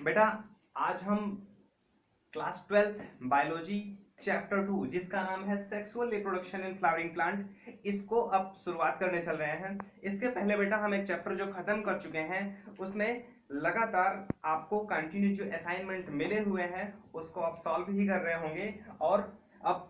बेटा आज हम क्लास 12th बायोलॉजी चैप्टर 2 जिसका नाम है sexual reproduction in flowering plant, इसको अब शुरुआत करने चल रहे हैं। इसके पहले बेटा हम एक चैप्टर जो खत्म कर चुके हैं उसमें लगातार आपको कंटिन्यू जो असाइनमेंट मिले हुए हैं उसको आप सॉल्व ही कर रहे होंगे। और अब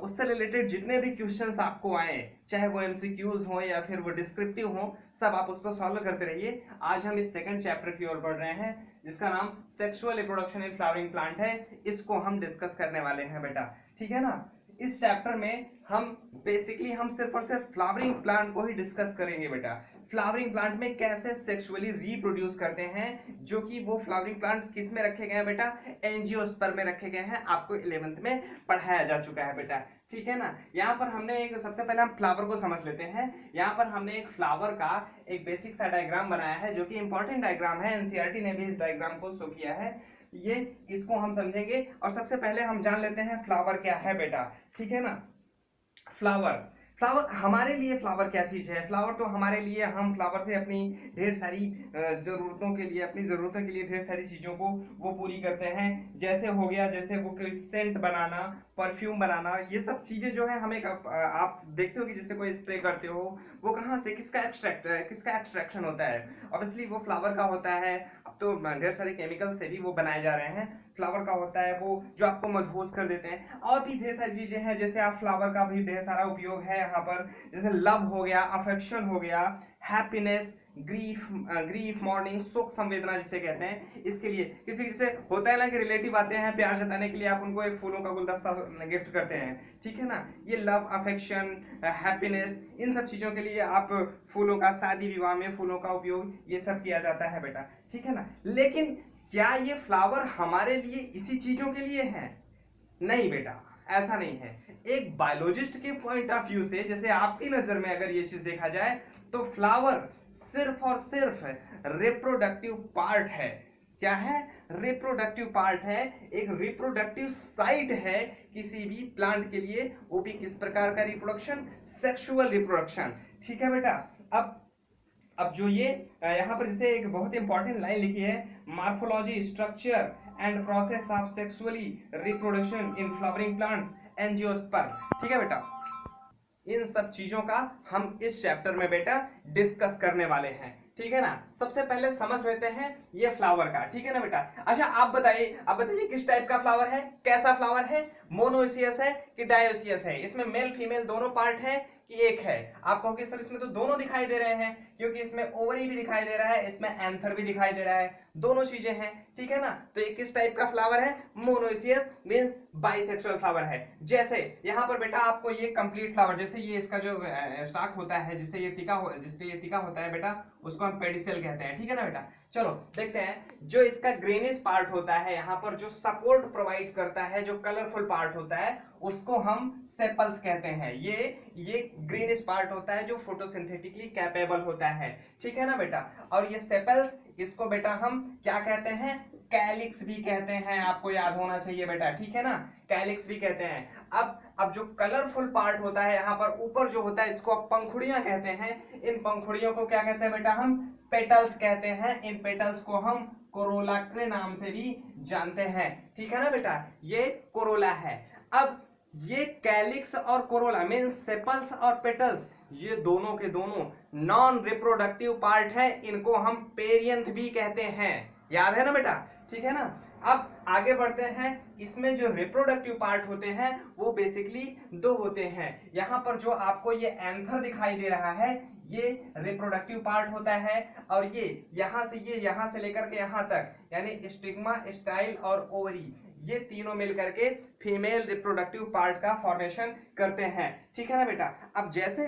उससे रिलेटेड जितने भी क्वेश्चंस आपको आए, चाहे वो एमसीक्यूज हो या फिर वो डिस्क्रिप्टिव हो, सब आप उसको सॉल्व करते रहिए। आज हम इस सेकंड चैप्टर की ओर बढ़ रहे हैं जिसका नाम sexual reproduction in flowering plant है। इसको हम डिस्कस करने वाले हैं बेटा, ठीक है ना। इस चैप्टर में हम बेसिकली हम सिर्फ और सिर्फ फ्लावरिंग प्लांट को ही डिस्कस करेंगे बेटा। फ्लावरिंग प्लांट में कैसे सेक्सुअली रिप्रोड्यूस करते हैं, जो कि वो फ्लावरिंग प्लांट किस में रखे गए हैं बेटा, एंजियोस्पर्म में रखे गए हैं। आपको 11th में पढ़ाया जा चुका है बेटा, ठीक है ना। यहाँ पर हमने एक सबसे पहले हम फ्लावर को समझ लेते हैं। यहाँ पर हमने एक फ्लावर का एक बेसिक सा डायग्राम बनाया है जो कि इंपॉर्टेंट डायग्राम है। एनसीईआरटी ने भी इस डायग्राम को शो किया है। ये इसको हम समझेंगे और सबसे पहले हम जान लेते हैं फ्लावर क्या है बेटा, ठीक है ना। फ्लावर फ्लावर हमारे लिए फ्लावर क्या चीज है? फ्लावर तो हमारे लिए, हम फ्लावर से अपनी ढेर सारी जरूरतों के लिए, अपनी जरूरतों के लिए ढेर सारी चीजों को वो पूरी करते हैं। जैसे हो गया, जैसे वो कोई सेंट बनाना, परफ्यूम बनाना, ये सब चीजें जो है हमें आप देखते हो कि जैसे कोई स्प्रे करते हो, वो कहाँ से, किसका एक्सट्रैक्शन होता है? ऑब्वियसली वो फ्लावर का होता है। अब तो ढेर सारे केमिकल से भी वो बनाए जा रहे हैं। फ्लावर का होता है वो जो आपको मदहोश कर देते हैं। और भी ढेर सारी चीजें हैं, जैसे आप फ्लावर का भी ढेर सारा उपयोग है यहाँ पर। जैसे लव हो गया, अफेक्शन हो गया, हैप्पीनेस, ग्रीफ मॉर्निंग, शोक संवेदना जिसे कहते हैं, इसके लिए किसी से होता है ना कि रिलेटिव आते हैं प्यार जताने के लिए, आप उनको एक फूलों का गुलदस्ता गिफ्ट करते हैं, ठीक है ना। ये लव, अफेक्शन, हैप्पीनेस, इन सब चीजों के लिए आप फूलों का, शादी विवाह में फूलों का उपयोग ये सब किया जाता है बेटा, ठीक है ना। लेकिन क्या ये फ्लावर हमारे लिए इसी चीजों के लिए है? नहीं बेटा, ऐसा नहीं है। एक बायोलॉजिस्ट के पॉइंट ऑफ व्यू से, जैसे आपकी नजर में अगर ये चीज देखा जाए, तो फ्लावर सिर्फ और सिर्फ रिप्रोडक्टिव पार्ट है। क्या है? रिप्रोडक्टिव पार्ट है, एक रिप्रोडक्टिव साइट है किसी भी प्लांट के लिए। वो भी किस प्रकार का रिप्रोडक्शन? सेक्सुअल रिप्रोडक्शन, ठीक है बेटा। अब जो ये यहाँ पर जैसे एक बहुत इंपॉर्टेंट लाइन लिखी है, morphology, structure and process of sexually reproduction in flowering plants, angiosperm, ठीक है बेटा। इन सब चीजों का हम इस चैप्टर में बेटा डिस्कस करने वाले हैं, ठीक है ना। सबसे पहले समझ लेते हैं ये फ्लावर का, ठीक है ना बेटा। अच्छा आप बताइए किस टाइप का फ्लावर है, कैसा फ्लावर है? मोनोइसियस है कि डायोसियस है? इसमें मेल फीमेल दोनों पार्ट है कि एक है? आप कहोगे सर इसमें तो दोनों दिखाई दे रहे हैं, क्योंकि इसमें ओवरी भी दिखाई दे रहा है, इसमें एंथर भी दिखाई दे रहा है, दोनों चीजें हैं, ठीक है ना। तो ये किस टाइप का फ्लावर है? मोनोइसियस मींस बाइसेक्सुअल फ्लावर है। जैसे यहाँ पर बेटा आपको ये कंप्लीट फ्लावर, जैसे ये इसका जो स्टॉक होता है, जिससे ये टिका होता है बेटा, उसको हम पेडिसेल कहते हैं, ठीक है ना बेटा। चलो देखते हैं, जो इसका ग्रेनिश पार्ट होता है, यहाँ पर जो सपोर्ट प्रोवाइड करता है, जो कलरफुल पार्ट होता है, उसको हम सेपल्स कहते हैं। ये ग्रीनिश पार्ट होता है जो फोटोसिंथेटिकली कैपेबल होता है, ठीक है ना बेटा। और ये सेपल्स, इसको बेटा हम क्या कहते हैं? कैलिक्स भी कहते हैं, आपको याद होना चाहिए बेटा, ठीक है ना। कैलिक्स भी कहते हैं। अब जो कलरफुल पार्ट होता है यहाँ पर ऊपर जो होता है, इसको आप पंखुड़ियां कहते हैं। इन पंखुड़ियों को क्या कहते हैं बेटा? हम पेटल्स कहते हैं। इन पेटल्स को हम कोरोला के नाम से भी जानते हैं, ठीक है ना बेटा। ये कोरोला है। अब ये कैलिक्स और कोरोला मीन सेपल्स और पेटल्स, ये दोनों के दोनों नॉन रिप्रोडक्टिव पार्ट है। इनको हम पेरियंथ भी कहते हैं, याद है ना बेटा, ठीक है ना। अब आगे बढ़ते हैं। इसमें जो रिप्रोडक्टिव पार्ट होते हैं वो बेसिकली दो होते हैं। यहाँ पर जो आपको ये एंथर दिखाई दे रहा है, ये रिप्रोडक्टिव पार्ट होता है। और ये यहाँ से लेकर के यहाँ तक, यानी स्टिग्मा, स्टाइल और ओवरी, ये तीनों मिलकर के फीमेल रिप्रोडक्टिव पार्ट का फॉर्मेशन करते हैं, ठीक है ना बेटा। अब जैसे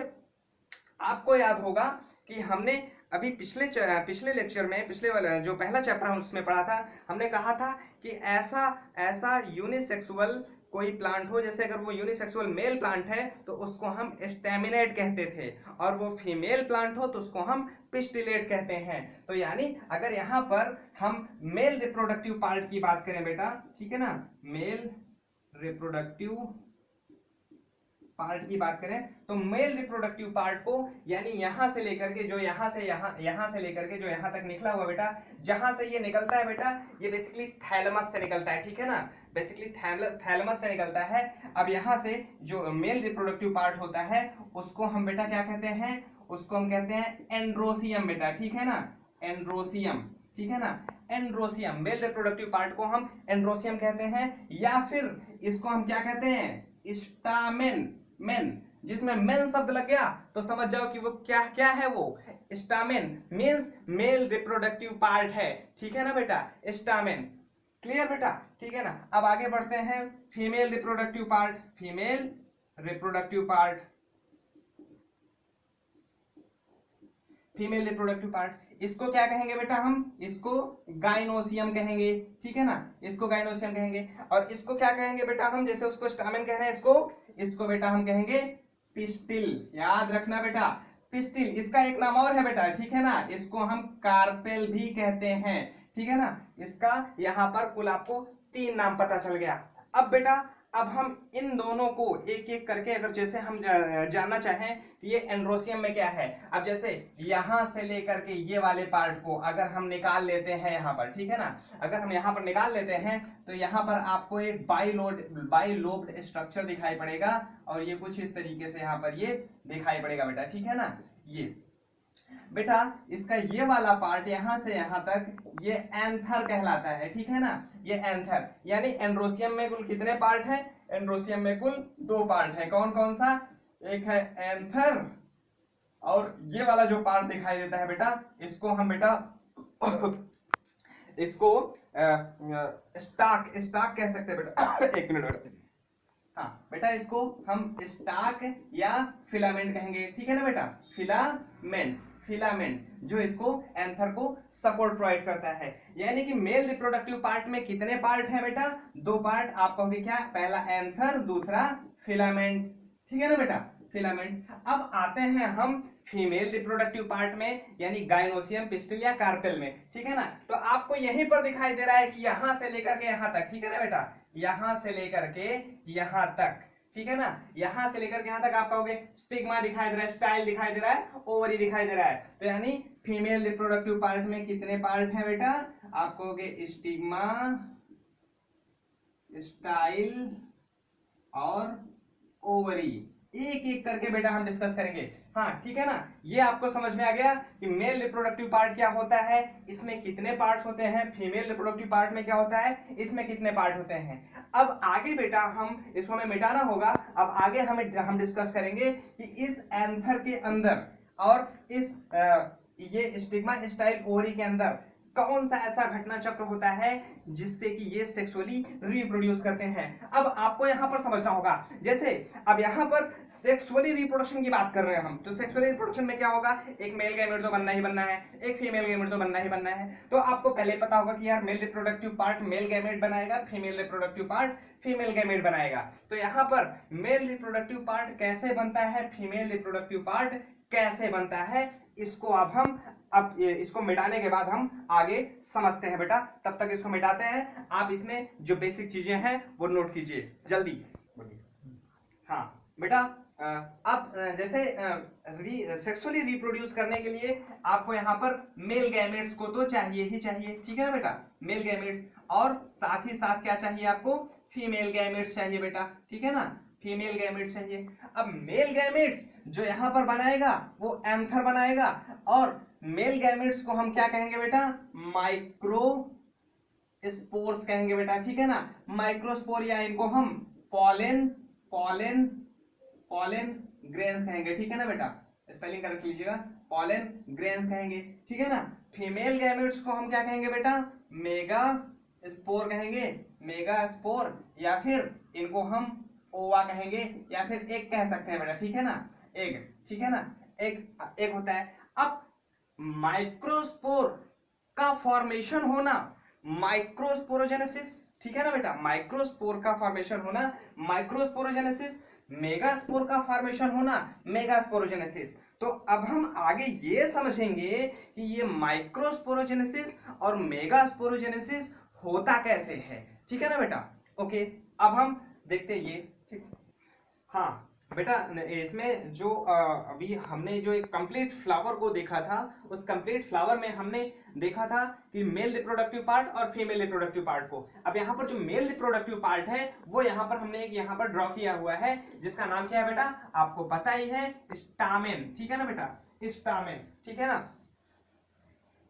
आपको याद होगा कि हमने अभी पिछले लेक्चर में, पिछले वाला जो पहला चैप्टर हम उसमें पढ़ा था, हमने कहा था कि ऐसा यूनिसेक्सुअल कोई प्लांट हो, जैसे अगर वो यूनिसेक्सुअल मेल प्लांट है तो उसको हम स्टेमिनेट कहते थे, और वो फीमेल प्लांट हो तो उसको हम पिस्टिलेट कहते हैं। तो यानी अगर यहाँ पर हम मेल रिप्रोडक्टिव पार्ट की बात करें बेटा, ठीक है ना, मेल रिप्रोडक्टिव पार्ट की बात करें तो मेल रिप्रोडक्टिव पार्ट को, यानी यहां से लेकर के जो यहां से लेकर के जो यहां तक निकला हुआ बेटा, जहां से ये निकलता है बेटा, ये बेसिकली थैलेमस से निकलता है, ठीक है ना, बेसिकली थैलेमस से निकलता है। अब यहां से जो मेल रिप्रोडक्टिव पार्ट होता है उसको हम बेटा क्या कहते हैं, उसको हम कहते हैं एंड्रोसियम बेटा, ठीक है ना, एंड्रोसियम, ठीक है ना, एंड्रोसियम, मेल रिप्रोडक्टिव पार्ट को हम एंड्रोसियम कहते हैं, या फिर इसको हम क्या कहते हैं, स्टामेन, मेन, जिसमें मेन शब्द लग गया तो समझ जाओ कि वो क्या क्या है, वो stamen means mail reproductive part है, ठीक है ना बेटा, स्टामेन, क्लियर बेटा, ठीक है ना। अब आगे बढ़ते हैं, female reproductive part, female reproductive part, female reproductive part, इसको क्या कहेंगे बेटा, हम इसको गाइनोसियम कहेंगे, ठीक है ना, इसको गाइनोसियम कहेंगे। और इसको क्या कहेंगे बेटा हम, जैसे उसको स्टामेन कह रहे हैं, इसको बेटा हम कहेंगे पिस्टिल, याद रखना बेटा, पिस्टिल, इसका एक नाम और है बेटा, ठीक है ना, इसको हम कार्पेल भी कहते हैं, ठीक है ना। इसका यहां पर कुल आपको 3 नाम पता चल गया। अब बेटा अब हम इन दोनों को एक एक करके अगर जैसे हम जानना चाहें कि ये एंड्रोसियम में क्या है, अब जैसे यहां से लेकर के ये वाले पार्ट को अगर हम निकाल लेते हैं यहां पर, ठीक है ना, अगर हम यहां पर निकाल लेते हैं तो यहां पर आपको एक बाइलोब्ड स्ट्रक्चर दिखाई पड़ेगा, और ये कुछ इस तरीके से यहां पर ये दिखाई पड़ेगा बेटा, ठीक है ना। ये बेटा इसका ये वाला पार्ट यहां से यहां तक ये एंथर कहलाता है, ठीक है ना, ये एंथर, यानी एंड्रोसियम में कुल कितने पार्ट है, एंड्रोसियम में कुल 2 पार्ट है, कौन कौन सा, एक है एंथर, और ये वाला जो पार्ट दिखाई देता है बेटा, इसको हम बेटा इसको स्टाक कह सकते हैं बेटा एक मिनट बेटा, हाँ बेटा इसको हम स्टाक या फिलामेंट कहेंगे, ठीक है ना बेटा, फिलामेंट जो इसको एंथर को सपोर्ट प्रोवाइड करता है। यानी कि मेल रिप्रोडक्टिव पार्ट में कितने पार्ट है बेटा, 2 पार्ट, आप कहोगे क्या, पहला एंथर, दूसरा फिलामेंट, ठीक है ना बेटा, फिलामेंट। अब आते हैं हम फीमेल रिप्रोडक्टिव पार्ट में, यानी गाइनोसियम, पिस्टिल या कार्पेल में, ठीक है ना। तो आपको यहीं पर दिखाई दे रहा है कि यहां से लेकर के यहां तक, ठीक है ना बेटा, यहां से लेकर के यहां तक, ठीक है ना, यहां से लेकर के यहां तक आप कहोगे स्टिग्मा दिखाई दे रहा है, स्टाइल दिखाई दे रहा है, ओवरी दिखाई दे रहा है। तो यानी फीमेल रिप्रोडक्टिव पार्ट में कितने पार्ट हैं बेटा, आप कहोगे स्टिग्मा, स्टाइल और ओवरी, एक एक करके बेटा हम डिस्कस करेंगे, हाँ ठीक है ना। ये आपको समझ में आ गया कि मेल रिप्रोडक्टिव पार्ट क्या होता है, इसमें कितने पार्ट्स होते हैं, फीमेल रिप्रोडक्टिव पार्ट में क्या होता है, इसमें कितने पार्ट होते हैं। अब आगे बेटा हम इसको हमें मिटाना होगा, अब आगे हम डिस्कस करेंगे कि इस एंथर के अंदर और इस ये स्टिग्मा, स्टाइल, ओवरी के अंदर कौन सा ऐसा घटना चक्र होता है जिससे कि ये सेक्सुअली रिप्रोड्यूस करते हैं। अब आपको यहां पर समझना होगा, जैसे अब यहां पर सेक्सुअली रिप्रोडक्शन की बात कर रहे हैं हम, तो सेक्सुअली रिप्रोडक्शन में क्या होगा, एक मेल गैमेट तो बनना ही बनना है, एक फीमेल गैमेट तो बनना ही बनना है। तो आपको पहले पता होगा कि यार male reproductive part male gamete बनाएगा, female reproductive part female gamete बनाएगा। तो यहां पर मेल रिप्रोडक्टिव पार्ट कैसे बनता है, फीमेल रिप्रोडक्टिव पार्ट कैसे बनता है, इसको अब इसको मिटाने के बाद हम आगे समझते हैं बेटा। तब तक इसको मिटाते हैं, आप इसमें जो बेसिक चीजें हैं वो नोट कीजिए जल्दी। हाँ बेटा अब जैसे सेक्सुअली रिप्रोड्यूस करने के लिए आपको यहाँ पर मेल गैमेट्स को तो चाहिए ही चाहिए, ठीक है ना बेटा, मेल गैमेट्स, और साथ ही साथ क्या चाहिए आपको, फीमेल गैमेट्स चाहिए बेटा, ठीक है ना, फीमेल गैमेट्स चाहिए। अब मेल गैमेट्स जो यहाँ पर बनाएगा वो एंथर बनाएगा, और मेल गैमेट्स को हम क्या कहेंगे बेटा, माइक्रोस्पोर्स कहेंगे बेटा, ठीक है ना, माइक्रोस्पोर, या इनको हम पॉलन ग्रेन्स कहेंगे, ठीक है ना बेटा, स्पेलिंग कर लीजिएगा, पॉलन ग्रेन्स कहेंगे, ठीक है ना। फीमेल गैमेट्स को हम क्या कहेंगे बेटा, मेगा स्पोर कहेंगे, मेगा स्पोर, या फिर इनको हम ओवा कहेंगे, या फिर एग कह सकते हैं बेटा, ठीक है ना, एग, ठीक है ना, एग होता है। अब माइक्रोस्पोर का फॉर्मेशन होना, माइक्रोस्पोरोजेनेसिस, ठीक है ना बेटा, माइक्रोस्पोर का फॉर्मेशन होना माइक्रोस्पोरोजेनेसिस, मेगास्पोर का फॉर्मेशन होना मेगास्पोरोजेनेसिस। तो अब हम आगे ये समझेंगे कि ये माइक्रोस्पोरोजेनेसिस और मेगास्पोरोजेनेसिस होता कैसे है, ठीक है ना बेटा। ओके अब हम देखते हैं ये, ठीक, हाँ बेटा इसमें जो अभी हमने जो एक कंप्लीट फ्लावर को देखा था, उस कंप्लीट फ्लावर में हमने देखा था कि मेल रिप्रोडक्टिव पार्ट और फीमेल रिप्रोडक्टिव पार्ट को। अब यहाँ पर जो मेल रिप्रोडक्टिव पार्ट है वो यहाँ पर हमने एक यहाँ पर ड्रॉ किया हुआ है, जिसका नाम क्या है बेटा, आपको पता ही है, स्टामेन। ठीक है ना बेटा, स्टामेन। ठीक है ना,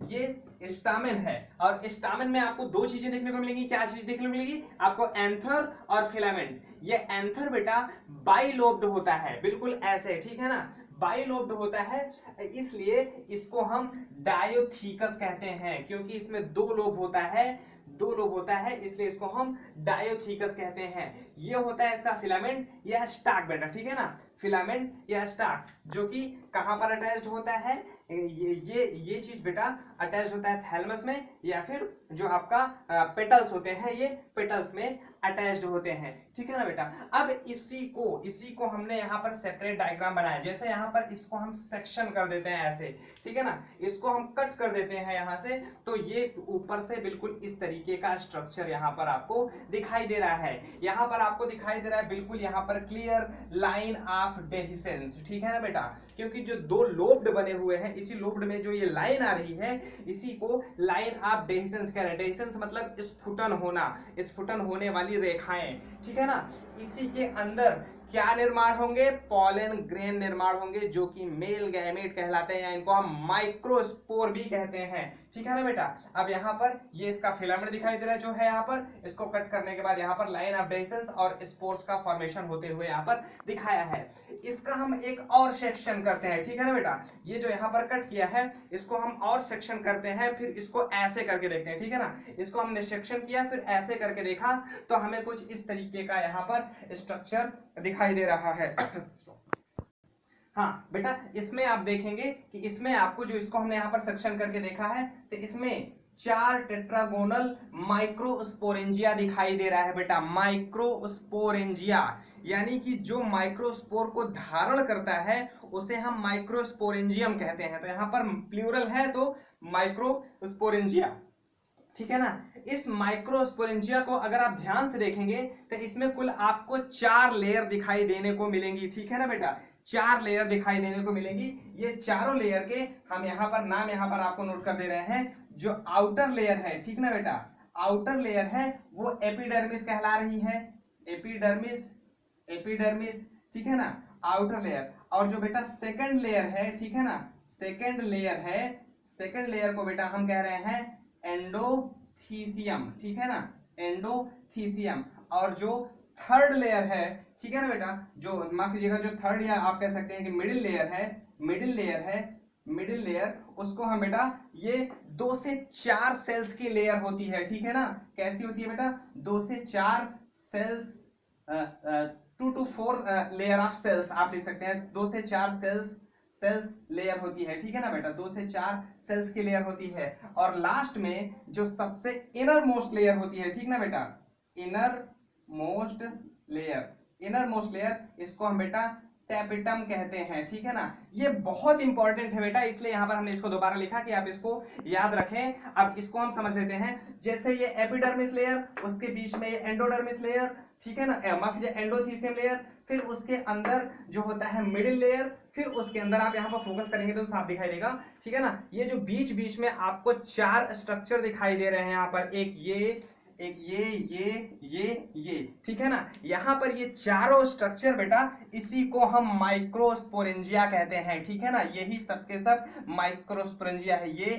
ये स्टामेन है। और स्टामेन में आपको दो चीजें देखने को मिलेंगी। क्या चीज देखने को मिलेगी आपको, एंथर और फिलामेंट। ये एंथर बेटा बाइलोब्ड होता है, बिल्कुल ऐसे, ठीक है ना, बाइलोब्ड होता है, इसलिए इसको हम डायोथीकस कहते हैं, क्योंकि इसमें दो लोब होता है, दो लोब होता है, इसलिए इसको हम डायोथीकस कहते हैं। ये होता है इसका फिलामेंट या स्टाक बेटा, ठीक है ना, फिलामेंट या स्टाक, जो कि कहां पर अटैच्ड होता है, ये चीज बेटा अटैच होता है थैलमस में, या फिर जो आपका पेटल्स होते हैं ये पेटल्स में अटैच्ड होते हैं। ठीक है ना बेटा। अब इसी को हमने यहाँ पर सेपरेट डायग्राम बनाया, जैसे यहाँ पर इसको हम सेक्शन कर देते हैं ऐसे, ठीक है ना, इसको हम कट कर देते हैं यहाँ से, तो ये ऊपर से बिल्कुल इस तरीके का स्ट्रक्चर यहाँ पर आपको दिखाई दे रहा है। यहाँ पर आपको दिखाई दे रहा है बिल्कुल यहाँ पर क्लियर लाइन ऑफ डेहिसेंस, ठीक है ना बेटा, क्योंकि जो दो लोब्ड बने हुए हैं, इसी लोब्ड में जो ये लाइन आ रही है, इसी को लाइन ऑफ डेहिसेंस कह रहे हैं। डेहिसेंस मतलब स्फुटन होना, स्फुटन होने वाली रेखाएं, ठीक है ना। इसी के अंदर क्या निर्माण होंगे, पॉलन ग्रेन निर्माण होंगे, जो कि मेल गैमेट कहलाते हैं, या इनको हम माइक्रोस्पोर भी कहते हैं। ठीक है ना बेटा। अब यहाँ पर ये इसका फिलामेंट दिखाई दे रहा है जो है यहाँ पर, इसको कट करने के बाद यहाँ पर लाइन ऑफ डेहिसेंस और स्पोर्स का फॉर्मेशन होते हुए यहाँ पर दिखाया है। इसका हम एक और सेक्शन करते हैं, ठीक है ना बेटा। ये जो यहाँ पर कट किया है इसको हम और सेक्शन करते हैं, फिर इसको ऐसे करके देखते हैं, ठीक है ना। इसको हमने सेक्शन किया, फिर ऐसे करके देखा, तो हमें कुछ इस तरीके का यहाँ पर स्ट्रक्चर दिखाई दे रहा है। हाँ बेटा, इसमें आप देखेंगे कि इसमें आपको जो इसको हमने यहाँ पर सेक्शन करके देखा है, तो इसमें 4 टेट्रागोनल माइक्रोस्पोरेंजिया दिखाई दे रहा है बेटा, माइक्रोस्पोरेंजिया, यानी कि जो माइक्रोस्पोर को धारण करता है उसे हम माइक्रोस्पोरेंजियम कहते हैं। तो यहाँ पर प्लूरल है तो माइक्रोस्पोरेंजिया, ठीक है ना। इस माइक्रोस्पोरेंजिया को अगर आप ध्यान से देखेंगे तो इसमें कुल आपको 4 लेयर दिखाई देने को मिलेंगी, ठीक है ना बेटा, 4 लेयर दिखाई देने को मिलेंगी। ये चारों लेयर के हम यहाँ पर नाम यहाँ पर आपको नोट कर दे रहे हैं। जो आउटर लेयर है, ठीक ना बेटा, आउटर लेयर है वो एपिडर्मिस कहला रही है, एपिडर्मिस, एपिडर्मिस, ठीक है ना, आउटर लेयर। और जो बेटा सेकंड लेयर है, ठीक है ना, सेकंड लेयर है, सेकंड लेयर को बेटा हम कह रहे हैं एंडोथीसियम, ठीक है ना, एंडोथीसियम। और जो थर्ड लेयर है, ठीक है ना बेटा, जो माफ कीजिएगा, जो थर्ड या आप कह सकते हैं कि मिडिल लेयर है, मिडिल लेयर है, मिडिल लेयर, उसको हम बेटा ये 2 से 4 सेल्स की लेयर होती है, ठीक है ना। कैसी होती है बेटा, 2 से 4 sales, 2 to 4 layer of sales आप लिख सकते हैं, 2 से 4 सेल्स लेयर होती है, ठीक है ना बेटा, 2 से 4 सेल्स की लेयर होती है। और लास्ट में जो सबसे इनर मोस्ट लेयर होती है, ठीक ना बेटा, inner most layer, inner most layer, इसको हम बेटा टैपिटम कहते हैं, ठीक है ना। ये बहुत इंपॉर्टेंट है बेटा, इसलिए यहां पर हमने इसको दोबारा लिखा कि आप इसको याद रखें। अब इसको हम समझ लेते हैं। जैसे ये एपिडर्मिस लेयर, उसके बीच में ये एंडोडर्मिस लेयर, ठीक है ना, माफ कीजिए एंडोथीसियम लेयर, फिर उसके अंदर जो होता है मिडिल लेयर, फिर उसके अंदर आप यहाँ पर फोकस करेंगे तो साफ दिखाई देगा, ठीक है ना। ये जो बीच बीच में आपको 4 स्ट्रक्चर दिखाई दे रहे हैं यहाँ पर, एक ये, ठीक है ना। यहाँ पर ये चारों स्ट्रक्चर बेटा, इसी को हम माइक्रोस्पोरेंजिया कहते हैं, ठीक है ना। यही सबके सब माइक्रोस्पोरेंजिया है, ये,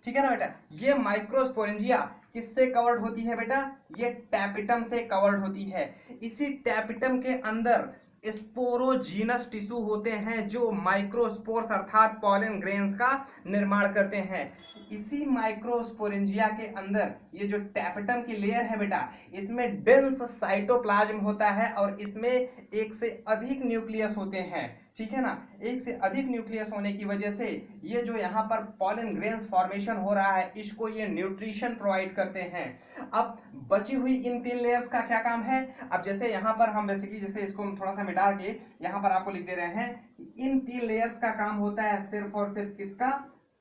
ठीक है ना बेटा। ये माइक्रोस्पोरेंजिया किससे कवर्ड होती है बेटा, ये टैपिटम से कवर्ड होती है। इसी टैपिटम के अंदर स्पोरोजीनस टिश्यू होते हैं जो माइक्रोस्पोर्स अर्थात पॉलन ग्रेन्स का निर्माण करते हैं। इसी माइक्रोस्पोरेंजिया के अंदर ये जो टैपेटम की लेयर है बेटा, इसमें डेंस साइटोप्लाज्म होता है और इसमें एक से अधिक न्यूक्लियस होते हैं, ठीक है ना। एक से अधिक न्यूक्लियस होने की वजह से ये जो यहाँ पर पॉलन ग्रेन्स फॉर्मेशन हो रहा है, इसको ये न्यूट्रिशन प्रोवाइड करते हैं। अब बची हुई इन 3 लेयर्स का क्या काम है, अब जैसे यहाँ पर हम बेसिकली जैसे इसको हम थोड़ा सा मिटा के यहाँ पर आपको लिख दे रहे हैं, इन 3 लेयर्स का काम होता है सिर्फ और सिर्फ किसका,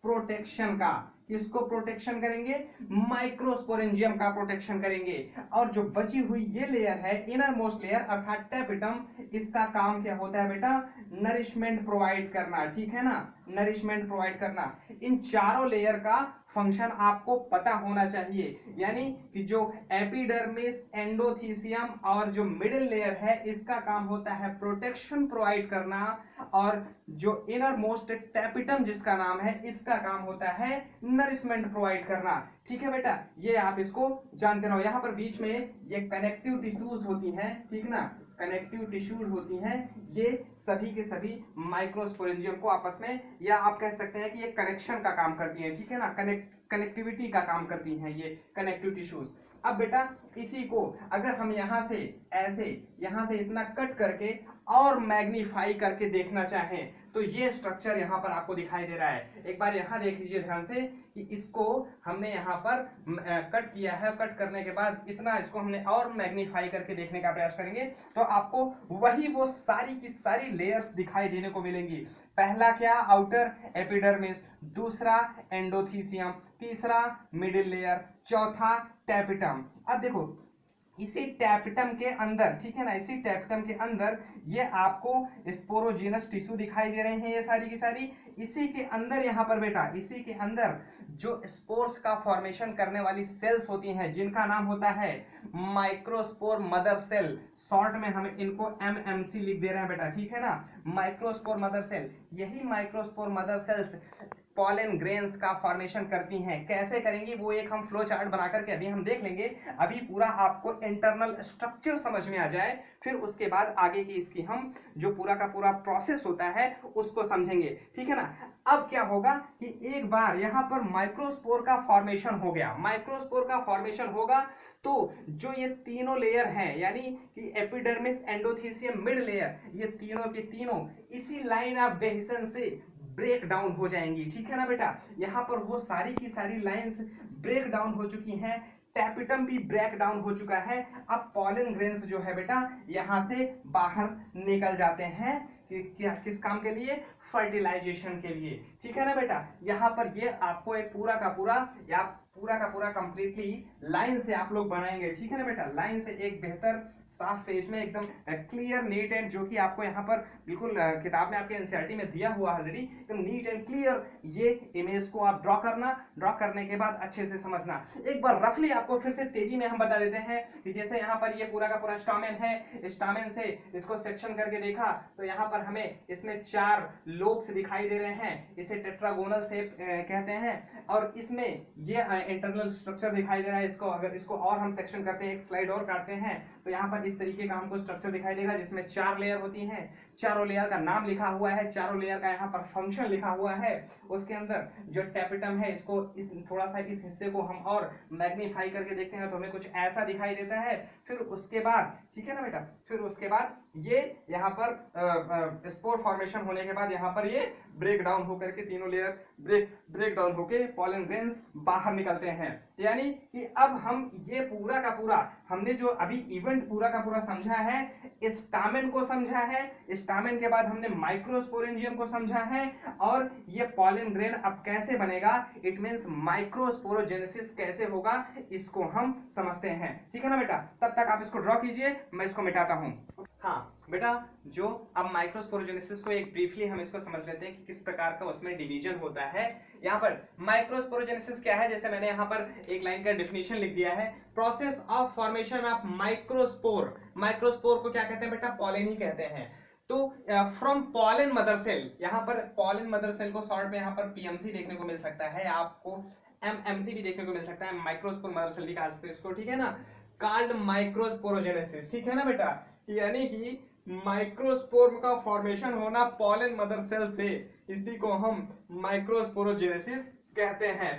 प्रोटेक्शन का, किसको प्रोटेक्शन करेंगे, माइक्रोस्पोरेंजियम का प्रोटेक्शन करेंगे। और जो बची हुई ये लेयर है इनर मोस्ट लेयर अर्थात टेपिटम, इसका काम क्या होता है बेटा, नरिशमेंट प्रोवाइड करना, ठीक है ना, नरिशमेंट प्रोवाइड करना। इन चारों लेयर का फंक्शन आपको पता होना चाहिए, यानी कि जो एपिडर्मिस, एंडोथीसियम और जो मिडिल लेयर है इसका काम होता है प्रोटेक्शन प्रोवाइड करना, और जो इनर मोस्ट टेपिटम जिसका नाम है इसका काम होता है नरिशमेंट प्रोवाइड करना। ठीक है बेटा, ये आप इसको जानते रहो। यहां पर बीच में ये कनेक्टिव टिश्यूज होती हैं, ठीक ना, कनेक्टिव टिश्यूज होती हैं, ये सभी के सभी माइक्रोस्पोरेंजियम को आपस में, या आप कह सकते हैं कि ये कनेक्शन का काम करती हैं, ठीक है ना, कनेक्टिविटी का काम करती हैं ये कनेक्टिव टिश्यूज। अब बेटा इसी को अगर हम यहां से ऐसे, यहां से इतना कट करके और मैग्नीफाई करके देखना चाहें तो ये स्ट्रक्चर यहां पर आपको दिखाई दे रहा है। एक बार यहां देख लीजिए ध्यान से कि इसको हमने यहां पर कट किया है, कट करने के बाद इतना इसको हमने और मैग्नीफाई करके देखने का प्रयास करेंगे तो आपको वही वो सारी की सारी लेयर्स दिखाई देने को मिलेंगी। पहला क्या, आउटर एपिडर्मिस, दूसरा एंडोथीसियम, तीसरा मिडिल लेयर, चौथा टेपिटम। अब देखो इसी टैपिटम के अंदर, ठीक है ना, इसी टैपिटम के अंदर ये आपको स्पोरोजीनस टिश्यू दिखाई दे रहे हैं ये सारी की सारी। इसी के अंदर यहाँ पर बेटा, इसी के अंदर जो स्पोर्स का फॉर्मेशन करने वाली सेल्स होती हैं जिनका नाम होता है माइक्रोस्पोर मदर सेल, शॉर्ट में हम इनको MMC लिख दे रहे हैं बेटा, ठीक है ना, माइक्रोस्पोर मदर सेल। यही microspore mother cells pollen grains का फॉर्मेशन करती हैं। कैसे करेंगी वो एक हम फ्लो चार्ट बना करके अभी हम देख लेंगे। अभी पूरा आपको इंटरनल स्ट्रक्चर समझ में आ जाए फिर उसके बाद आगे की इसकी हम जो पूरा का पूरा प्रोसेस होता है उसको समझेंगे, ठीक है ना। अब क्या होगा कि एक बार यहाँ पर माइक्रोस्पोर का फॉर्मेशन हो गया, माइक्रोस्पोर का फॉर्मेशन होगा तो जो ये तीनों लेयर हैं यानी कि एपिडर्मिस, एंडोथीसियम, मिड लेयर, ये तीनों के तीनों इसी लाइन ऑफ डेहिसन से ब्रेक डाउन हो जाएंगी, ठीक है ना बेटा। यहाँ पर वो सारी की सारी लाइंस ब्रेक डाउन हो चुकी हैं, टैपिटम भी ब्रेक डाउन हो चुका है। अब पॉलन ग्रेन्स जो है बेटा यहाँ से बाहर निकल जाते हैं क्या, किस काम के लिए, फर्टिलाइजेशन के लिए, ठीक है ना बेटा। यहाँ पर ये आपको एक पूरा का पूरा कंप्लीटली लाइन से आप लोग बनाएंगे, ठीक है ना बेटा, लाइन से एक बेहतर साफ पेज में एकदम क्लियर नीट एंड, जो कि आपको यहाँ पर बिल्कुल किताब में आपके एनसीईआरटी में दिया हुआ ऑलरेडी, एकदम नीट एंड क्लियर ये इमेज को आप ड्रॉ करना, ड्रॉ करने के बाद अच्छे से समझना। एक बार रफली आपको फिर से तेजी में हम बता देते हैं कि जैसे यहाँ पर ये पूरा का पूरा स्टामेन है, स्टामेन से इसको सेक्शन करके देखा तो यहाँ पर हमें इसमें 4 लोब्स दिखाई दे रहे हैं, इसे टेट्रागोनल शेप कहते हैं, और इसमें ये इंटरनल स्ट्रक्चर दिखाई दे रहा है। इसको अगर इसको और हम सेक्शन करते हैं, एक स्लाइड और काटते हैं तो यहाँ पर इस तरीके का हमको स्ट्रक्चर दिखाई देगा जिसमें 4 लेयर होती हैं, चारों लेयर का नाम लिखा हुआ है, चारों लेयर का यहाँ पर फंक्शन लिखा हुआ है। उसके अंदर जो टैपिटम है इसको थोड़ा सा इस हिस्से को हम और मैग्नीफाई करके देखते हैं तो हमें कुछ ऐसा दिखाई देता है। फिर उसके बाद, ठीक है ना बेटा, फिर उसके बाद ये यहाँ पर स्पोर फॉर्मेशन होने के बाद यहाँ पर ये ब्रेक डाउन होकर के तीनों लेयर ब्रेक डाउन होके पॉलन ग्रेन्स बाहर निकलते हैं। यानी कि अब हम ये पूरा का पूरा हमने जो अभी इवेंट पूरा का पूरा समझा है, स्टामेन को समझा है, स्टामेन के बाद हमने माइक्रोस्पोरेंजियम को समझा है, और ये पॉलन ग्रेन अब कैसे बनेगा, इट मींस माइक्रोस्पोरोजेनेसिस कैसे होगा इसको हम समझते हैं, ठीक है ना बेटा। तब तक आप इसको ड्रॉ कीजिए, मैं इसको मिटाता हूं। हाँ बेटा, जो अब माइक्रोस्पोरोजेनेसिस को एक ब्रीफली हम इसको समझ लेते हैं कि किस प्रकार का उसमें डिवीजन होता है। यहाँ पर माइक्रोस्पोरोजेनेसिस क्या है, जैसे मैंने यहाँ पर एक लाइन का डेफिनेशन लिख दिया है, process of formation of microspore. Microspore को क्या कहते हैं बेटा, पॉलन ही कहते हैं। तो फ्रॉम पॉलन मदर सेल, यहाँ पर पॉलन मदर सेल को शॉर्ट में यहाँ पर PMC देखने को मिल सकता है, आपको MMC भी देखने को मिल सकता है, माइक्रोस्पोर मदर सेल लिखा सकते हैं इसको, ठीक है ना, कॉल्ड माइक्रोस्पोरोजेनेसिस, ठीक है ना बेटा। यानी कि माइक्रोस्पोर का फॉर्मेशन होना पॉलन मदर सेल से, इसी को हम माइक्रोस्पोरोजेनेसिस कहते हैं,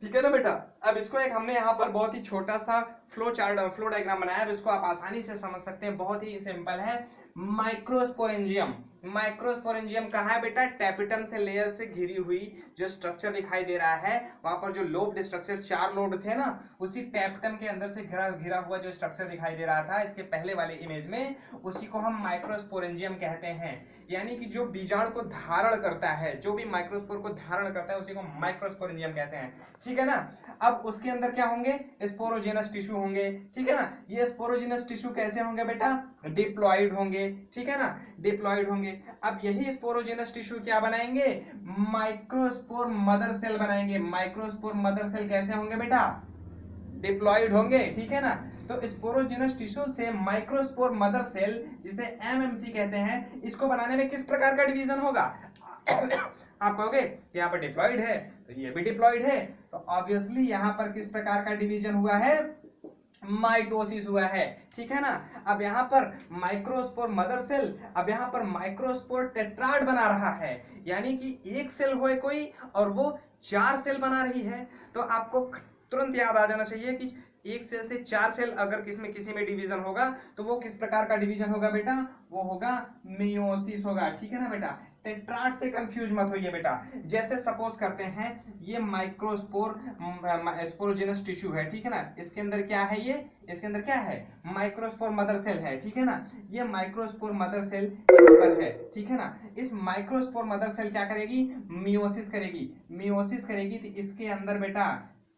ठीक है ना बेटा। अब इसको एक हमने यहाँ पर बहुत ही छोटा सा फ्लो डायग्राम बनाया है, इसको आप आसानी से समझ सकते हैं, बहुत ही सिंपल है। माइक्रोस्पोरेंजियम, माइक्रोस्पोरेंजियम कहाँ है बेटा? टैपेटम से लेयर से घिरी हुई जो स्ट्रक्चर दिखाई दे रहा है, वहां पर जो लोब्ड स्ट्रक्चर 4 लोब थे ना, उसी टैपेटम के अंदर से घिरा हुआ जो स्ट्रक्चर दिखाई दे रहा था इसके पहले वाले इमेज में, उसी को हम माइक्रोस्पोरेंजियम कहते हैं। यानी कि जो बीजाणु को धारण करता है, जो भी माइक्रोस्पोर को धारण करता है, उसी को माइक्रोस्पोरेंजियम कहते हैं, ठीक है ना। अब उसके अंदर क्या होंगे? स्पोरोजेनस टिश्यू होंगे, ठीक है ना। ये स्पोरोजेनस टिश्यू कैसे होंगे बेटा? डिप्लॉइड होंगे, ठीक है ना, डिप्लॉइड होंगे। अब यही स्पोरोजेनस टिश्यू क्या बनाएंगे? माइक्रोस्पोर मदर सेल बनाएंगे। माइक्रोस्पोर मदर सेल कैसे होंगे बेटा? डिप्लॉइड होंगे, ठीक है ना। तो स्पोरोजेनस टिश्यू से माइक्रोस्पोर मदर सेल, जिसे एमएमसी कहते हैं, इसको बनाने में किस प्रकार का डिवीजन होगा? आप कहोगे यहाँ पर डिप्लॉइड है तो ये भी डिप्लॉइड है, तो ऑब्वियसली यहाँ पर किस प्रकार का डिवीजन हुआ है? माइटोसिस हुआ है, ठीक है ना। अब यहाँ पर माइक्रोस्पोर मदर सेल, अब यहाँ पर माइक्रोस्पोर टेट्राड बना रहा है, यानी कि एक सेल होए कोई और वो 4 सेल बना रही है। तो आपको तुरंत याद आ जाना चाहिए कि एक सेल से 4 सेल अगर किसी में डिवीजन होगा तो वो किस प्रकार का डिवीजन होगा बेटा? वो होगा मियोसिस होगा, ठीक है ना बेटा। टेट्राड से कंफ्यूज मत होइए बेटा। जैसे सपोज करते हैं ये माइक्रोस्पोर स्पोरोजेनस टिश्यू है, ठीक है ना। इसके अंदर क्या है? ये इसके अंदर क्या है? माइक्रोस्पोर मदर सेल है, ठीक है ना। ये माइक्रोस्पोर मदर सेल यहाँ पर है, ठीक है ना। इस माइक्रोस्पोर मदर सेल क्या करेगी? मियोसिस करेगी। मियोसिस करेगी तो इसके अंदर बेटा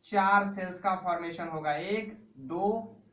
4 सेल्स का फॉर्मेशन होगा। 1 2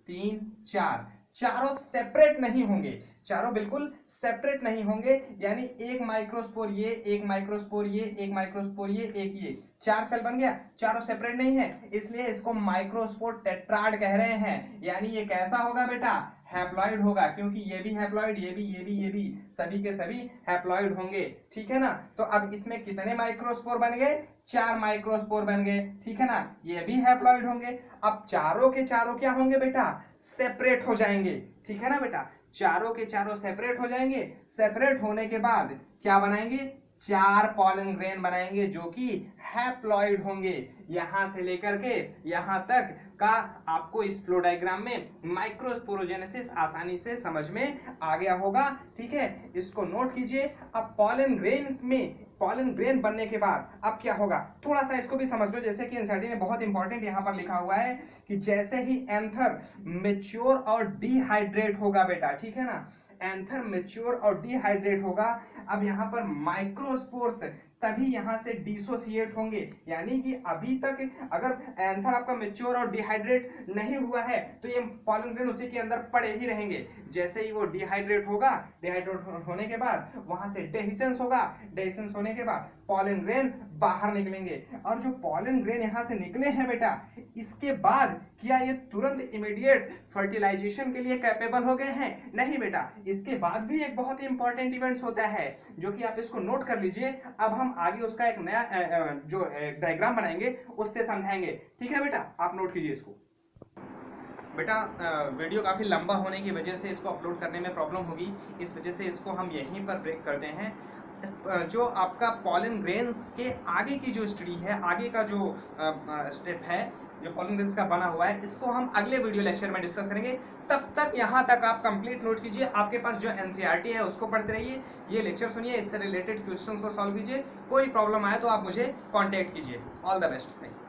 3 4। चारों सेपरेट नहीं होंगे, चारों बिल्कुल सेपरेट नहीं होंगे, यानी एक माइक्रोस्पोर ये, एक माइक्रोस्पोर ये, एक माइक्रोस्पोर ये, एक ये, 4 सेल बन गया। चारों सेपरेट नहीं है, इसलिए इसको माइक्रोस्पोर टेट्राड कह रहे हैं। यानी ये कैसा होगा बेटा? हैप्लॉइड होगा, क्योंकि ये भी हैप्लॉइड, ये भी सभी के सभी हैप्लॉइड होंगे, ठीक है ना। तो अब इसमें कितने माइक्रोस्पोर बन गए? 4 माइक्रोस्पोर बन गए, ठीक है ना। ये भी हैप्लॉइड होंगे। अब चारों के चारों क्या होंगे बेटा? सेपरेट हो जाएंगे, ठीक है ना बेटा। चारों के चारों सेपरेट हो जाएंगे। सेपरेट होने के बाद क्या बनाएंगे? 4 पॉलन ग्रेन बनाएंगे जो कि हैप्लॉइड होंगे। यहां से लेकर के यहां तक का आपको इस फ्लो डायग्राम में माइक्रोस्पोरोजेनेसिस आसानी से समझ में आ गया होगा, ठीक है। इसको नोट कीजिए। अब पॉलन ग्रेन में पॉलन ग्रेन बनने के बाद अब क्या होगा? थोड़ा सा इसको भी समझ लो। जैसे कि एनसीईआरटी ने बहुत इंपॉर्टेंट यहाँ पर लिखा हुआ है कि जैसे ही एंथर मैच्योर और डिहाइड्रेट होगा बेटा, ठीक है ना, एंथर मैच्योर और डिहाइड्रेट होगा। अब यहाँ पर माइक्रोस्पोर्स तभी यहां से डिसोसिएट होंगे, यानी कि अभी तक अगर एंथर आपका मैच्योर और डिहाइड्रेट नहीं हुआ है तो ये पॉलन ग्रेन उसी के अंदर पड़े ही रहेंगे। जैसे ही वो डिहाइड्रेट होगा, डिहाइड्रेट होने के बाद वहां से डेहिसेंस होगा, डेहिसेंस होने के बाद पॉलन ग्रेन बाहर निकलेंगे। और जो पॉलन ग्रेन यहां से निकले हैं बेटा, इसके बाद क्या ये तुरंत इमीडिएट फर्टिलाइजेशन के लिए कैपेबल हो गए हैं? नहीं बेटा, इसके बाद भी एक बहुत ही इंपॉर्टेंट इवेंट्स होता है जो कि आप इसको नोट कर लीजिए। अब हम आगे उसका एक नया जो डायग्राम बनाएंगे उससे समझाएंगे, ठीक है बेटा। आप नोट कीजिए इसको। बेटा वीडियो काफ़ी लंबा होने की वजह से इसको अपलोड करने में प्रॉब्लम होगी, इस वजह से इसको हम यहीं पर ब्रेक करते हैं। जो आपका पॉलन ग्रेन्स के आगे की जो स्टडी है, आगे का जो स्टेप है जो पॉलन ग्रेन्स का बना हुआ है, इसको हम अगले वीडियो लेक्चर में डिस्कस करेंगे। तब तक यहाँ तक आप कंप्लीट नोट कीजिए। आपके पास जो एनसीईआरटी है उसको पढ़ते रहिए, ये लेक्चर सुनिए, इससे रिलेटेड क्वेश्चंस को सॉल्व कीजिए। कोई प्रॉब्लम आए तो आप मुझे कॉन्टेक्ट कीजिए। All the best.